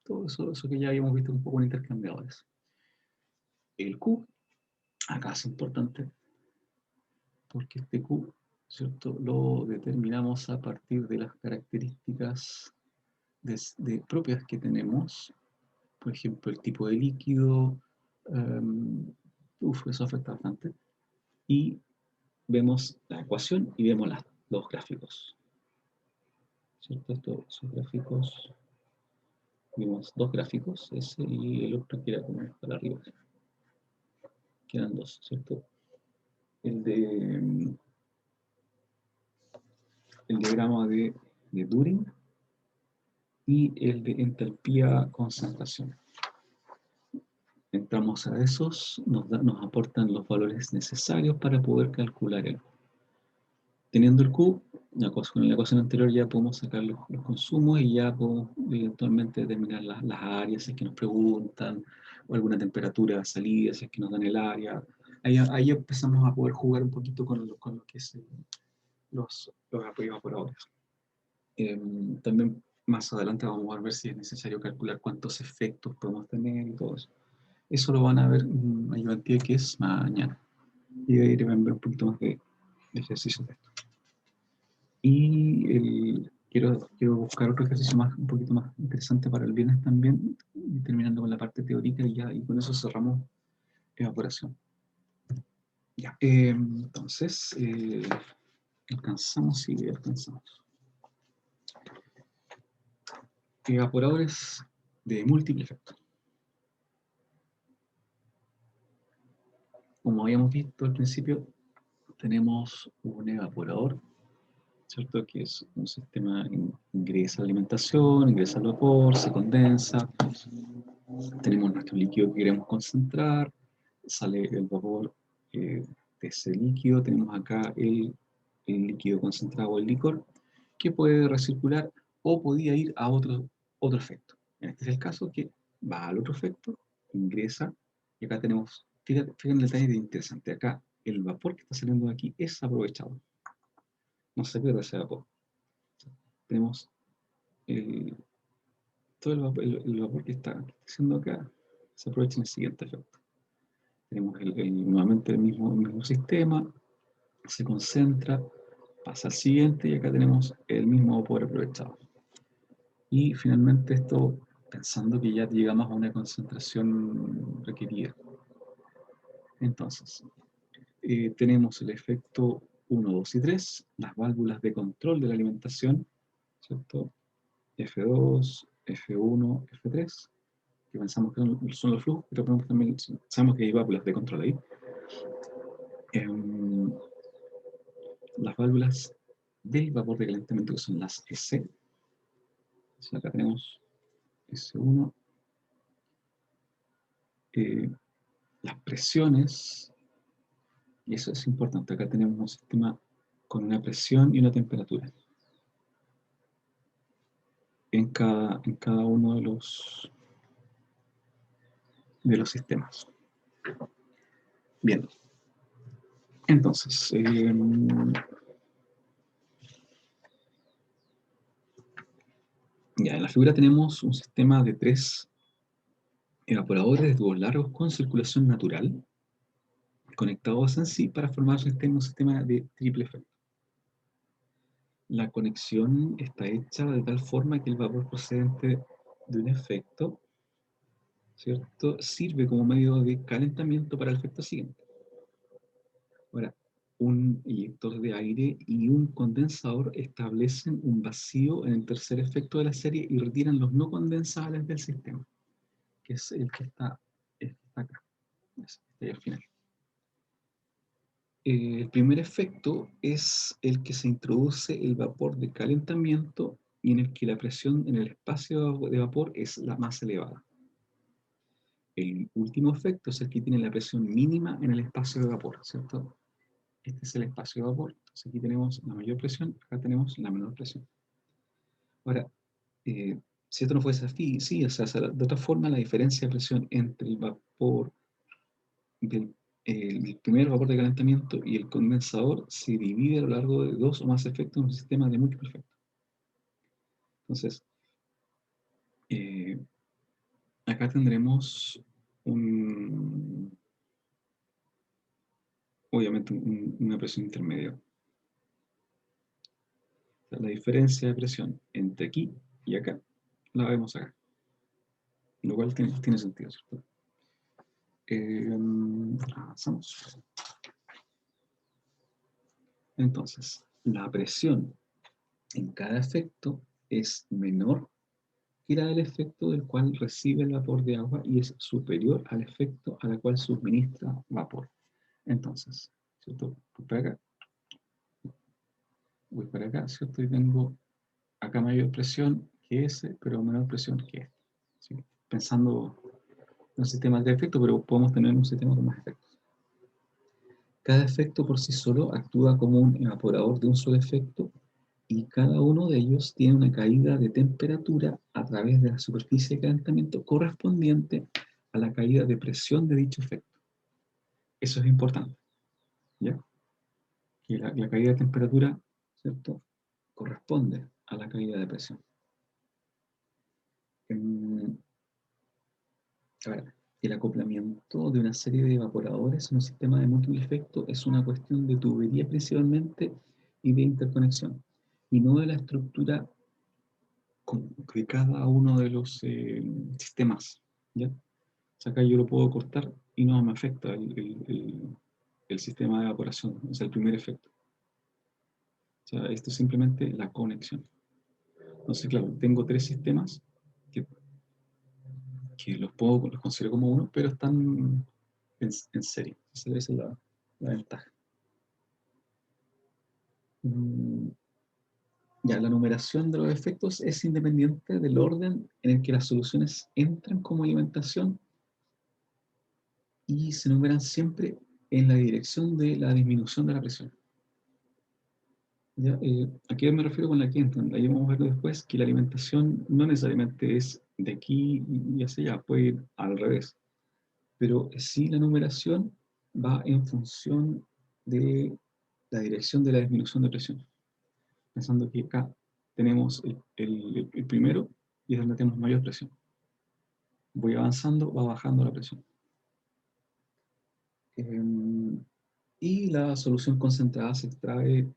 todo eso que ya habíamos visto un poco en intercambiadores. El Q, acá es importante, porque este Q, ¿cierto?, lo determinamos a partir de las características propias que tenemos. Por ejemplo, el tipo de líquido, eso afecta bastante. Y vemos la ecuación y vemos los gráficos. ¿Cierto? Estos gráficos, vimos dos gráficos, ese y el otro que era como para arriba. Quedan dos, ¿cierto? El diagrama de Turing y el de entalpía concentración. Entramos a esos, nos aportan los valores necesarios para poder calcular el Q. Teniendo el Q, con la ecuación anterior ya podemos sacar los consumos y ya podemos eventualmente determinar las áreas si es que nos preguntan, o alguna temperatura de salida, si es que nos dan el área. Ahí empezamos a poder jugar un poquito con lo que es los apoyos evaporadores. También más adelante vamos a ver si es necesario calcular cuántos efectos podemos tener y todo eso. Eso lo van a ver en ayudantía que es mañana. Y ahí van a ver un poquito más de ejercicios de esto. Y quiero buscar otro ejercicio un poquito más interesante para el viernes también, terminando con la parte teórica y con eso cerramos evaporación. Ya, entonces, alcanzamos, sí, alcanzamos. Evaporadores de múltiple efecto. Como habíamos visto al principio, tenemos un evaporador, ¿cierto? Que es un sistema, ingresa la alimentación, ingresa el vapor, se condensa, tenemos nuestro líquido que queremos concentrar, sale el vapor de ese líquido, tenemos acá el líquido concentrado, el licor, que puede recircular o podía ir a otro efecto. Este es el caso que va al otro efecto, ingresa, y acá tenemos, fíjense el detalle de interesante, acá el vapor que está saliendo de aquí es aprovechado. no se pierde ese vapor. Tenemos todo el vapor que está haciendo acá, se aprovecha en el siguiente efecto. Tenemos nuevamente el mismo sistema, se concentra, pasa al siguiente y acá tenemos el mismo vapor aprovechado. Y finalmente esto, pensando que ya llegamos a una concentración requerida. Entonces, tenemos el efecto 1, 2 y 3, las válvulas de control de la alimentación, ¿cierto? F2, F1, F3, que pensamos que son los flujos, pero también sabemos que hay válvulas de control ahí. Las válvulas del vapor de calentamiento, que son las S. Entonces acá tenemos S1. Las presiones, y eso es importante, acá tenemos un sistema con una presión y una temperatura en cada uno de los sistemas. Bien, entonces, ya en la figura tenemos un sistema de 3 evaporadores de tubos largos con circulación natural conectados en sí para formar un sistema de triple efecto. La conexión está hecha de tal forma que el vapor procedente de un efecto, ¿cierto?, sirve como medio de calentamiento para el efecto siguiente. Ahora, un inyector de aire y un condensador establecen un vacío en el tercer efecto de la serie y retiran los no condensables del sistema, que es el que está acá, este al final. El primer efecto es el que se introduce el vapor de calentamiento y en el que la presión en el espacio de vapor es la más elevada. El último efecto es el que tiene la presión mínima en el espacio de vapor, ¿cierto? Este es el espacio de vapor. Entonces aquí tenemos la mayor presión, acá tenemos la menor presión. Ahora, si esto no fuese así, sí, o sea, de otra forma la diferencia de presión entre el vapor el primer vapor de calentamiento y el condensador se divide a lo largo de 2 o más efectos en un sistema de múltiples efectos. Entonces, acá tendremos obviamente una presión intermedia. O sea, la diferencia de presión entre aquí y acá la vemos acá, lo cual tiene sentido, ¿cierto? Avanzamos. Entonces, la presión en cada efecto es menor que la del efecto del cual recibe el vapor de agua y es superior al efecto a la cual suministra vapor. Entonces, ¿cierto? Voy para acá, ¿cierto? Y tengo acá mayor presión que ese, pero menor presión que este. ¿Sí? Pensando en sistemas de efecto, pero podemos tener un sistema con más efectos. Cada efecto por sí solo actúa como un evaporador de un solo efecto y cada uno de ellos tiene una caída de temperatura a través de la superficie de calentamiento correspondiente a la caída de presión de dicho efecto. Eso es importante, ¿ya? Que la caída de temperatura, ¿cierto?, corresponde a la caída de presión. A ver, el acoplamiento de una serie de evaporadores en un sistema de múltiple efecto es una cuestión de tubería principalmente y de interconexión, y no de la estructura de cada uno de los sistemas, ¿ya? O sea, acá yo lo puedo cortar y no me afecta el sistema de evaporación, o sea, el primer efecto. O sea, esto es simplemente la conexión. Entonces, claro, tengo 3 sistemas que los considero como uno, pero están en serie. Esa es la ventaja. Ya, la numeración de los efectos es independiente del orden en el que las soluciones entran como alimentación y se numeran siempre en la dirección de la disminución de la presión. ¿Ya? ¿A qué me refiero con la que entran? Ahí vamos a ver después que la alimentación no necesariamente es de aquí y hacia allá, puede ir al revés. Pero sí la numeración va en función de la dirección de la disminución de presión. pensando que acá tenemos el primero y es donde tenemos mayor presión. Voy avanzando, va bajando la presión. Y la solución concentrada se extrae,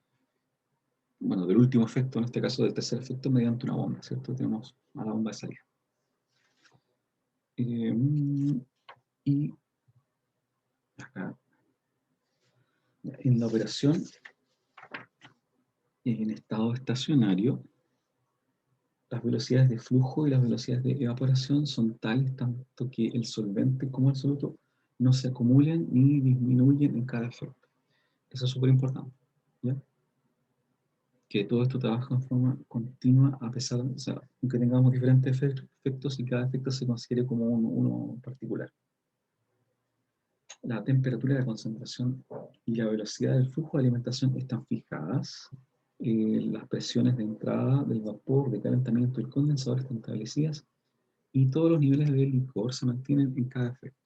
bueno, del último efecto, en este caso del tercer efecto, mediante una bomba, ¿cierto? Tenemos a la bomba de salida. Y acá, en la operación, en estado estacionario, las velocidades de flujo y las velocidades de evaporación son tales tanto que el solvente como el soluto no se acumulan ni disminuyen en cada efecto. Eso es súper importante, ¿ya? Que todo esto trabaja en forma continua a pesar, o sea, aunque tengamos diferentes efectos y cada efecto se considere como uno particular. La temperatura, la concentración y la velocidad del flujo de alimentación están fijadas. Las presiones de entrada del vapor, de calentamiento y el condensador están establecidas y todos los niveles de licor se mantienen en cada efecto.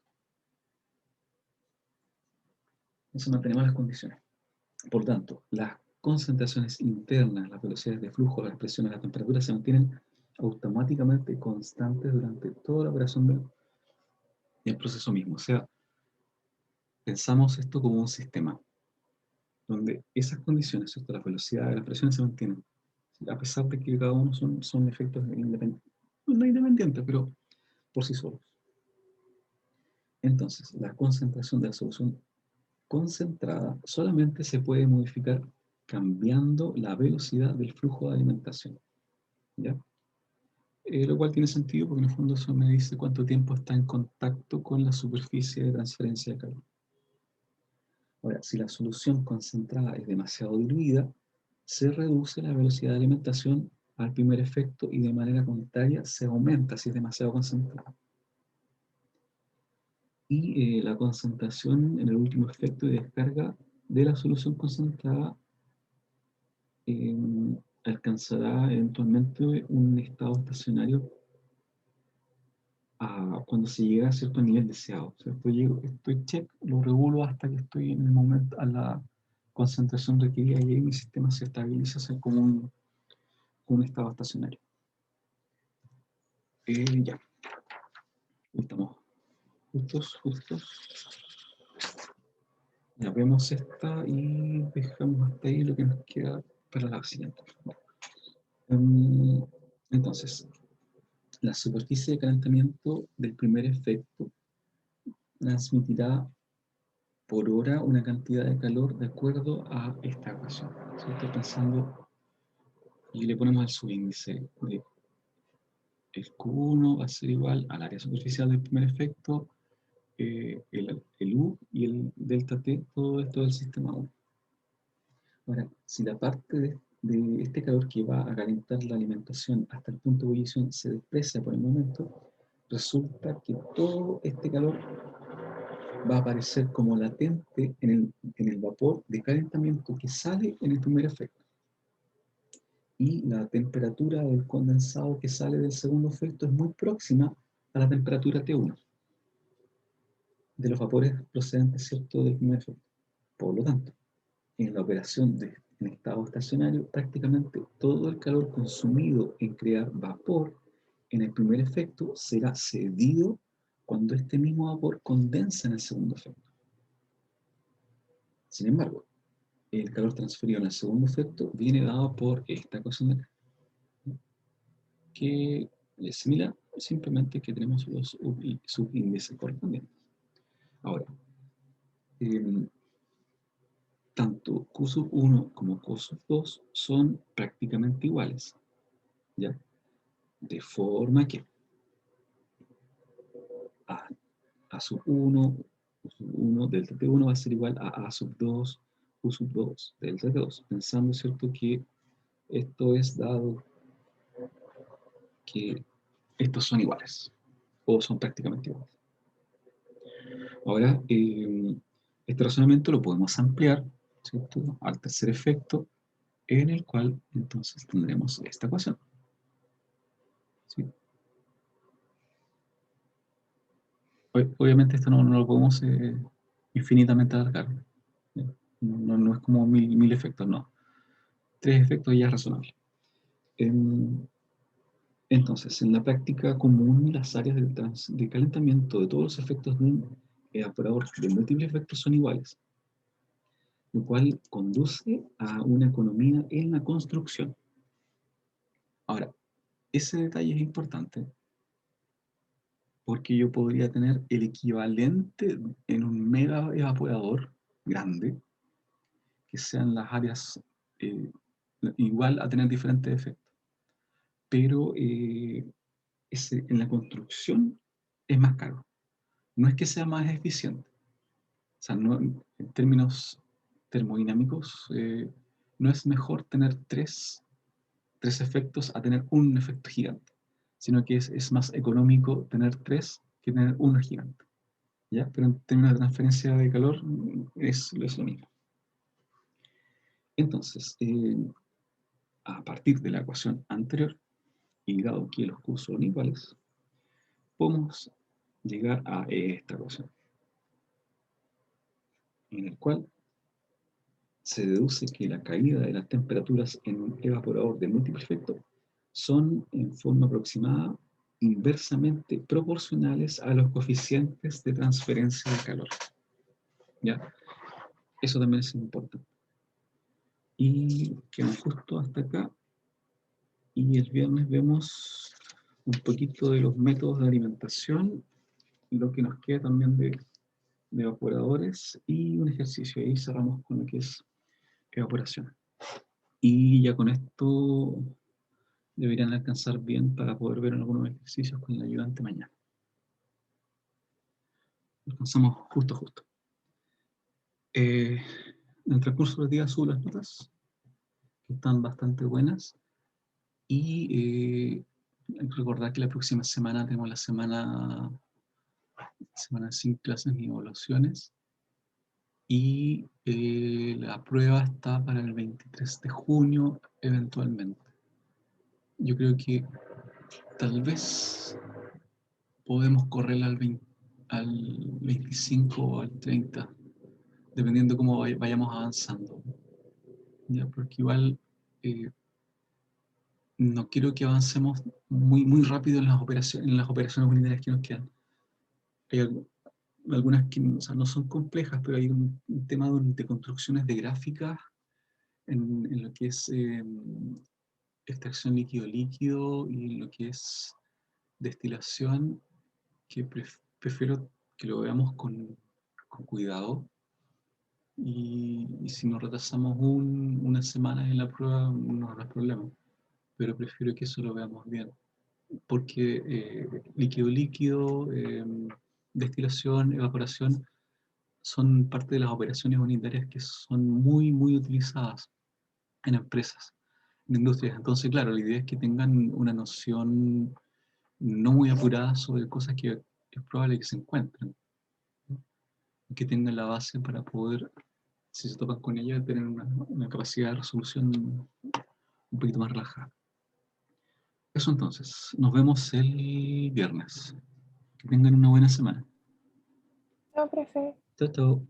Entonces mantenemos las condiciones. Por tanto, las concentraciones internas, las velocidades de flujo, las presiones, la temperatura se mantienen automáticamente constantes durante toda la operación del proceso mismo. O sea, pensamos esto como un sistema donde esas condiciones, ¿cierto? Las velocidades, las presiones se mantienen, a pesar de que cada uno son efectos independientes, no independientes, pero por sí solos. Entonces, la concentración de la solución concentrada solamente se puede modificar cambiando la velocidad del flujo de alimentación, ¿ya? Lo cual tiene sentido porque en el fondo eso me dice cuánto tiempo está en contacto con la superficie de transferencia de calor. Ahora, si la solución concentrada es demasiado diluida, se reduce la velocidad de alimentación al primer efecto y de manera contraria se aumenta si es demasiado concentrada. Y la concentración en el último efecto de descarga de la solución concentrada alcanzará eventualmente un estado estacionario cuando se llega a cierto nivel deseado. O sea, estoy check, lo regulo hasta que estoy en el momento, a la concentración requerida y ahí mi sistema se estabiliza, hacia como un estado estacionario. Ya. Estamos justos. Ya vemos esta y dejamos hasta ahí lo que nos queda para la siguiente. Entonces, la superficie de calentamiento del primer efecto transmitirá por hora una cantidad de calor de acuerdo a esta ecuación. Si estoy pensando y le ponemos el subíndice de el Q1 va a ser igual al área superficial del primer efecto, el U y el delta T, todo esto del sistema 1. Ahora, si la parte de este calor que va a calentar la alimentación hasta el punto de ebullición se desprecia por el momento, resulta que todo este calor va a aparecer como latente en el vapor de calentamiento que sale en el primer efecto. Y la temperatura del condensado que sale del segundo efecto es muy próxima a la temperatura T1 de los vapores procedentes, ¿cierto?, del primer efecto. Por lo tanto, en la operación en estado estacionario, prácticamente todo el calor consumido en crear vapor en el primer efecto será cedido cuando este mismo vapor condensa en el segundo efecto. Sin embargo, el calor transferido en el segundo efecto viene dado por esta ecuación de acá, que es similar, simplemente que tenemos los subíndices correspondientes. Ahora, tanto Q sub 1 como Q sub 2 son prácticamente iguales, ¿ya? De forma que A sub 1, Q sub 1, delta T1 va a ser igual a sub 2, Q sub 2, delta T2, pensando, ¿cierto?, que esto es dado que estos son iguales, o son prácticamente iguales. Ahora, este razonamiento lo podemos ampliar, ¿cierto?, al tercer efecto, en el cual entonces tendremos esta ecuación. ¿Sí? Obviamente esto no lo podemos infinitamente alargar. No es como mil efectos, no. 3 efectos ya es razonable. Entonces, en la práctica común, las áreas de calentamiento de todos los efectos de un evaporador de múltiples efectos son iguales, lo cual conduce a una economía en la construcción. Ahora, ese detalle es importante porque yo podría tener el equivalente en un mega evaporador grande, que sean las áreas igual a tener diferentes efectos. Pero en la construcción es más caro. No es que sea más eficiente. O sea, no, en términos termodinámicos, no es mejor tener tres efectos a tener un efecto gigante, sino que es más económico tener 3 que tener uno gigante. ¿Ya? Pero en términos de transferencia de calor es lo mismo. Entonces, a partir de la ecuación anterior, y dado que los Q son iguales, podemos llegar a esta ecuación, en el cual se deduce que la caída de las temperaturas en un evaporador de múltiple efecto son en forma aproximada inversamente proporcionales a los coeficientes de transferencia de calor. ¿Ya? Eso también es importante. Y quedamos justo hasta acá. Y el viernes vemos un poquito de los métodos de alimentación, lo que nos queda también de evaporadores y un ejercicio. Ahí cerramos con lo que es evaporación. Y ya con esto deberían alcanzar bien para poder ver algunos ejercicios con el ayudante mañana. Alcanzamos justo. En el transcurso del día subo las notas, que están bastante buenas. Y hay que recordar que la próxima semana tenemos la semana sin clases ni evaluaciones. Y la prueba está para el 23 de junio eventualmente. Yo creo que tal vez podemos correrla al 25 o al 30, dependiendo cómo vayamos avanzando. ¿Ya? Porque igual no quiero que avancemos muy rápido en las operaciones unitarias que nos quedan. Hay algunas que no son complejas, pero hay un tema de construcciones de gráficas en lo que es extracción líquido-líquido y lo que es destilación, que prefiero que lo veamos con cuidado. Y si nos retrasamos unas semanas en la prueba, no habrá problema. Pero prefiero que eso lo veamos bien. Porque líquido-líquido, destilación, evaporación, son parte de las operaciones unitarias que son muy utilizadas en empresas, en industrias. Entonces, claro, la idea es que tengan una noción no muy apurada sobre cosas que es probable que se encuentren, ¿no? Y que tengan la base para poder, si se topan con ella, tener una capacidad de resolución un poquito más relajada. Eso entonces, nos vemos el viernes. Que tengan una buena semana. No, profe. Chao.